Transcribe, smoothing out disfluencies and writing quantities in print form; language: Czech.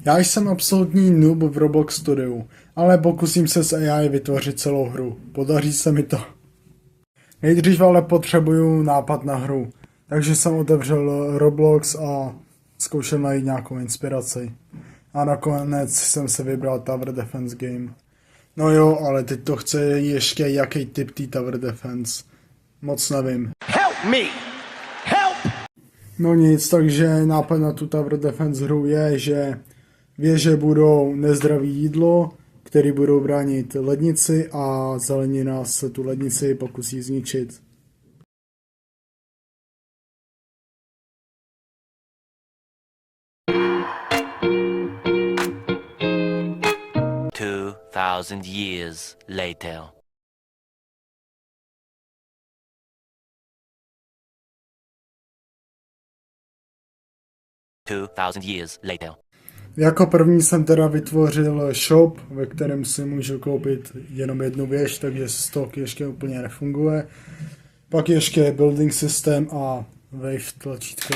Já jsem absolutní noob v Roblox Studiu, ale pokusím se s AI vytvořit celou hru. Podaří se mi to. Nejdřív ale potřebuju nápad na hru, takže jsem otevřel Roblox a zkoušel najít nějakou inspiraci. A nakonec jsem se vybral Tower Defense Game. No jo, ale teď to chce ještě jaký typ tý Tower Defense. Moc nevím. Help me! Help! No nic, takže nápad na tu Tower Defense hru je, že věže budou nezdravý jídlo, který budou bránit lednici a zelenina se tu lednici pokusí zničit. Thousand years later. Jako první jsem teda vytvořil shop, ve kterém si můžu koupit jenom jednu věž, takže stock ještě úplně nefunguje. Pak ještě building system a wave tlačítko.